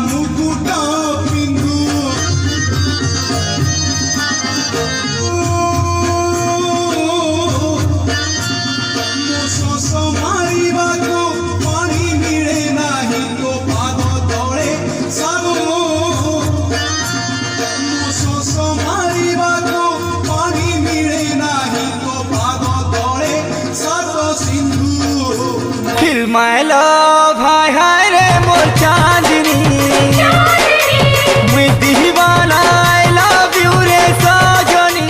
ମୁକୁଟ ପିନ୍ଧୁ ଶୋଷ ମାରିବାକୁ ପାଣି ମିଳେ ନାହିଁ ତୋ ପାଦ ତଳେ ସାରୁ ଶୋଷ ମାରିବାକୁ ପାଣି ମିଳେ ନାହିଁ ତୋ ପାଦ ତଳେ ସାତ Sindhu Feel my love, hi hi re mor chandni. Mui diwana, I love you re sajani.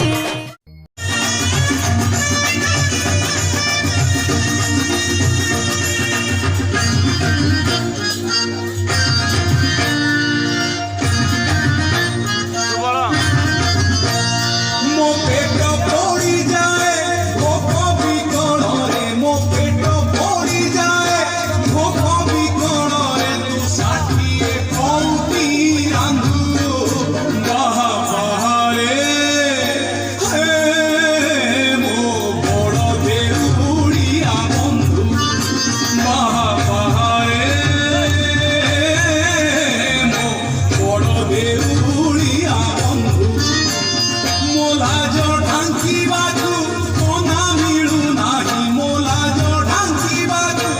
ମୋ ପେଟ ପୋଡ଼ିଯାଏ ଭୋକ ବିକଳରେ ମୋ ପେଟ ପୋଡ଼ିଯାଏ ଭୋକ ବିକଳରେ ତୁ ଷାଠିଏ ପଉଟି ରାନ୍ଧୁ ବାହା ବାହାରେ ହେ ମୋ ବଡ଼ ଦେଉଳିଆ ବନ୍ଧୁ ବାହା ବାହାରେ ମୋ ବଡ଼ ଦେଉଳିଆ ବନ୍ଧୁ ମୋ ଲାଜ ଢାଙ୍କିବାକୁ କନା ମିଳୁନାହିଁ ମୋ ଲାଜ ଢାଙ୍କିବାକୁ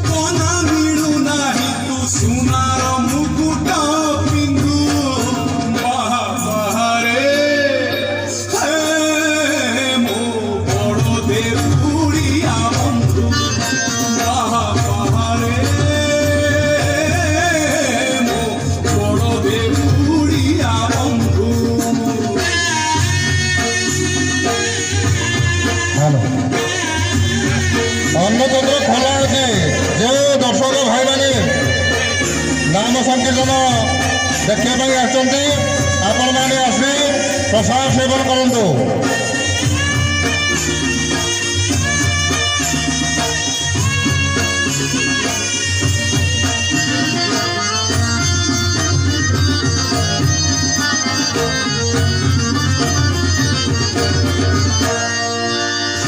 କନା ମିଳୁନାହିଁ ତୁ ସୁନାର ମୁକୁଟ ପିନ୍ଧୁ ବାହା ବାହାରେ ହେ ମୋ ବଡ଼ ଦେଉଳିଆ ବନ୍ଧୁ ବାହା ବାହାରେ ମୋ ବଡ଼ ଦେଉଳିଆ ବନ୍ଧୁ ଅନ୍ନଚନ୍ଦ୍ର ଖୋଲା ଅଛି ଯେଉଁ ଦର୍ଶକ ଭାଇମାନେ ନାମ ସଂକୀର୍ତ୍ତନ ଦେଖିବା ପାଇଁ ଆସିଛନ୍ତି ଆପଣମାନେ ଆସି ପ୍ରସାଦ ସେବନ କରନ୍ତୁ।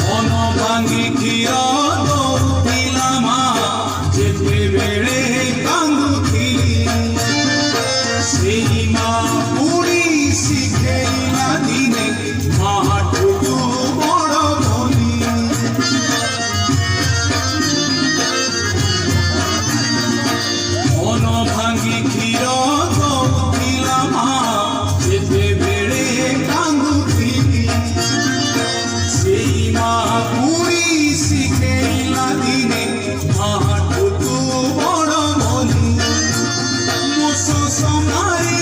ମନ ଭାଙ୍ଗି କ୍ଷୀର ଦଉଥିଲା ମା ଯେତେବେଳେ କାନ୍ଦୁଥିଲି ସେଇ ମା ପୁଣି ଶିଖେଇଲା ଦିନେ ମାଠୁକୁ ବଡ଼ ବୋଲି ମନ ଭାଙ୍ଗି କ୍ଷୀର ଦଉଥିଲା ମା ଯେତେବେଳେ କାନ୍ଦୁଥିଲି ସେଇ ମା ପୁଣି ଶିଖେଇଲା ଦିନେ ମାଠୁକୁ ବଡ଼ ବୋଲି ମୋ ଶୋଷ ମାରି